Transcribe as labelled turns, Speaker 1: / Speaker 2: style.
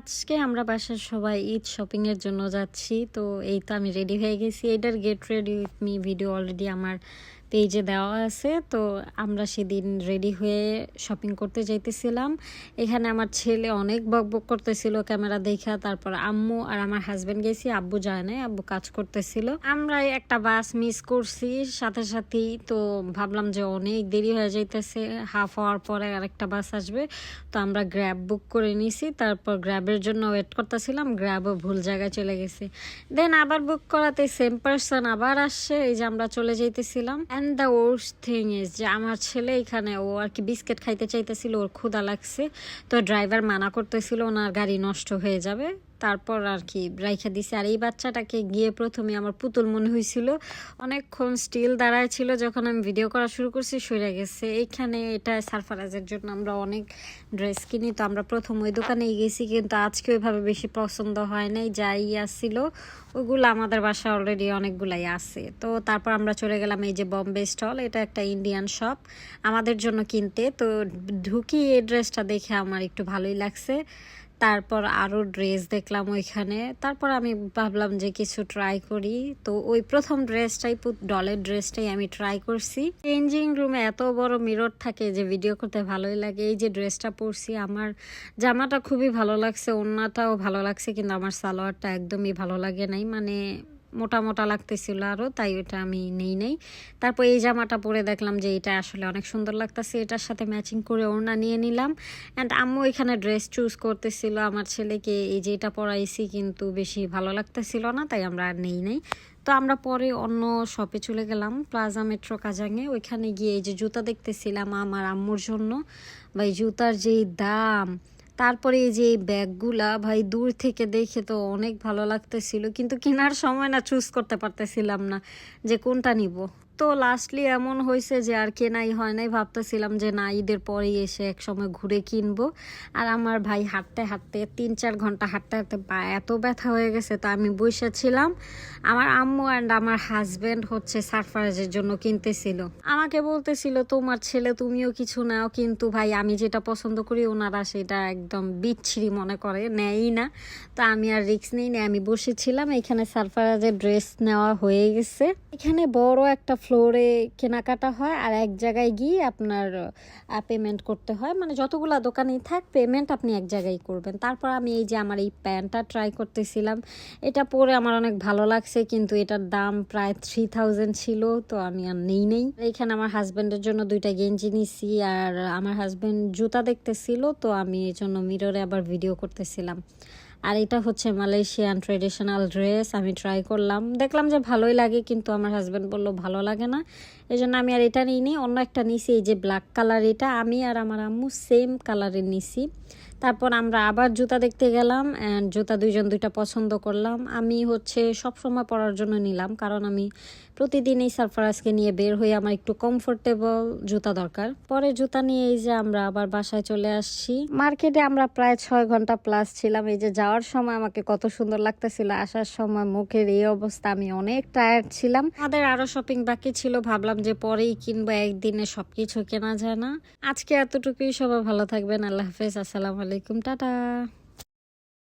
Speaker 1: আজকে আমরা বাসার সবাই ঈদ শপিং এর জন্য যাচ্ছি। তো এই তো আমি রেডি হয়ে গেছি। এটার get ready with me video already আমার পেজে দেওয়া আছে। তো আমরা সেদিন রেডি হয়ে শপিং করতে যাইতেছিলাম। এখানে আমার ছেলে অনেক বকবক করতেছিল ক্যামেরা দেখা। তারপর আম্মু আর আমার হাজবেন্ড গেছি, আব্বু যায় নাই, আব্বু কাজ করতেছিল। আমরা একটা বাস মিস করছি সাথে সাথেই। তো ভাবলাম যে অনেক দেরি হয়ে যাইতেছে, হাফ আওয়ার পরে আরেকটা বাস আসবে। তো আমরা গ্র্যাব বুক করে নিছি। তারপর গ্র্যাবের জন্য ওয়েট করতেছিলাম, গ্র্যাবও ভুল জায়গায় চলে গেছে। দেন আবার বুক করাতে সেম পার্সন আবার আসছে। এই যে আমরা চলে যাইতেছিলাম। And the worst thing is যে আমার ছেলে এখানে ও আর কি বিস্কিট খাইতে চাইতেছিল, ওর ক্ষুধা লাগছে। তো ড্রাইভার মানা করতেছিল ওনার গাড়ি নষ্ট হয়ে যাবে। তারপর আর কি রাইখা দিছে। আর এই বাচ্চাটাকে গিয়ে প্রথমে আমার পুতুল মনে হয়েছিল, অনেকক্ষণ স্টিল দাঁড়ায় ছিল। যখন আমি ভিডিও করা শুরু করছি সরে গেছে। এইখানে এটা সারফারাজের জন্য আমরা অনেক ড্রেস কিনি। তো আমরা প্রথম ওই দোকানেই গেছি, কিন্তু আজকে ওইভাবে বেশি পছন্দ হয় নাই। যাই আসছিল ওইগুলো আমাদের বাসায় অলরেডি অনেকগুলাই আছে। তো তারপর আমরা চলে গেলাম এই যে বম্বে স্টল। এটা একটা ইন্ডিয়ান শপ আমাদের জন্য কিনতে। তো ঢুকি এই ড্রেসটা দেখে আমার একটু ভালোই লাগছে। তারপর আরও ড্রেস দেখলাম ওইখানে। তারপর আমি ভাবলাম যে কিছু ট্রাই করি। তো ওই প্রথম ড্রেসটাই, ডলের ড্রেসটাই আমি ট্রাই করছি। চেঞ্জিং রুমে এত বড় মিরর থাকে যে ভিডিও করতে ভালোই লাগে। এই যে ড্রেসটা পরছি, আমার জামাটা খুবই ভালো লাগছে, ওড়নাটাও ভালো লাগছে, কিন্তু আমার সালোয়ারটা একদমই ভালো লাগে নাই। মানে মোটা মোটা লাগতেছিল আরও, তাই ওটা আমি নেই নাই। তারপর এই জামাটা পরে দেখলাম যে এটা আসলে অনেক সুন্দর লাগতেছে, এটার সাথে ম্যাচিং করে ওড়না নিয়ে নিলাম। অ্যান্ড আম্মু এখানে ড্রেস চুজ করতেছিল আমার ছেলেকে। এই যে এটা পরাইছি, কিন্তু বেশি ভালো লাগতেছিল না, তাই আমরা আর নেই নাই। তো আমরা পরে অন্য শপে চলে গেলাম, প্লাজা মেট্রো কাজাঙে। ওইখানে গিয়ে এই যে জুতা দেখতেছিলাম আমার আম্মুর জন্য। ভাই জুতার যেই দাম! তারপরে এই যে এই ব্যাগগুলা ভাই দূর থেকে দেখে তো অনেক ভালো লাগতেছিল, কিন্তু কেনার সময় না চুজ করতে পারতেছিলাম না যে কোনটা নিব। তো লাস্টলি এমন হয়েছে যে আর কেনাই হয় নাই। ভাবতেছিলাম যে না, ঈদের পরেই এসে এক সময় ঘুরে কিনবো। আর আমার ভাই হাঁটতে হাঁটতে 3-4 ঘন্টা হাঁটতে হাঁটতে পা এত ব্যথা হয়ে গেছে। তো আমি বসেছিলাম। আমার আম্মু অ্যান্ড আমার হাজব্যান্ড হচ্ছে সারফারাজের জন্য কিনতেছিল। আমাকে বলতেছিল তোমার ছেলে তুমিও কিছু নাও, কিন্তু ভাই আমি যেটা পছন্দ করি ওনারা সেটা একদম বিচ্ছিরি মনে করে, নেয়ই না। তো আমি আর রিস্ক নেই না, আমি বসেছিলাম। এখানে সারফারাজের ড্রেস নেওয়া হয়ে গেছে। এখানে বড় একটা ফ্লোরে কেনাকাটা হয়, আর এক জায়গায় গিয়ে আপনার পেমেন্ট করতে হয়। মানে যতগুলা দোকানেই থাক, পেমেন্ট আপনি এক জায়গায় করবেন। তারপর আমি এই যে আমার এই প্যান্টটা ট্রাই করতেছিলাম। এটা পরে আমার অনেক ভালো লাগছে, কিন্তু এটার দাম প্রায় 3000 ছিল। তো আমি আর নেই। এখানে আমার হাজব্যান্ডের জন্য 2টা গেঞ্জি নিছি। আর আমার হাজব্যান্ড জুতা দেখতেছিল, তো আমি এই জন্য মিররে আবার ভিডিও করতেছিলাম। আর এটা হচ্ছে মালয়েশিয়ান ট্রেডিশনাল ড্রেস। আমি ট্রাই করলাম, দেখলাম যে ভালোই লাগে, কিন্তু আমার হাজব্যান্ড বললো ভালো লাগে না। এই জন্য আমি আর এটা নিইনি, অন্য একটা নিছি। এই যে ব্ল্যাক কালার, এটা আমি আর আমার আম্মু সেম কালারের নিছি। তারপর আমরা আবার জুতা দেখতে গেলাম, অ্যান্ড জুতা দুইজন দুইটা পছন্দ করলাম। আমি হচ্ছে সবসময় পরার জন্য নিলাম, কারণ আমি প্রতিদিন এই সারফারাজকে নিয়ে বের হয়ে আমার একটু কমফোর্টেবল জুতা দরকার। পরে জুতা নিয়ে এই যে আমরা আবার বাসায় চলে আসছি। মার্কেটে আমরা প্রায় 6 ঘন্টা প্লাস ছিলাম। এই যে যাওয়ার সময় আমাকে কত সুন্দর লাগতেছিল, আসার সময় মুখের এই অবস্থা, আমি অনেক টায়ার্ড ছিলাম। আমাদের আরো শপিং বাকি ছিল, ভাবলাম যে পরেই কিনবো, একদিনে সবকিছু কেনা যায় না। আজকে এতটুকুই, সবাই ভালো থাকবেন, আল্লাহ হাফেজ, আসসালামু আলাইকুম, টাটা।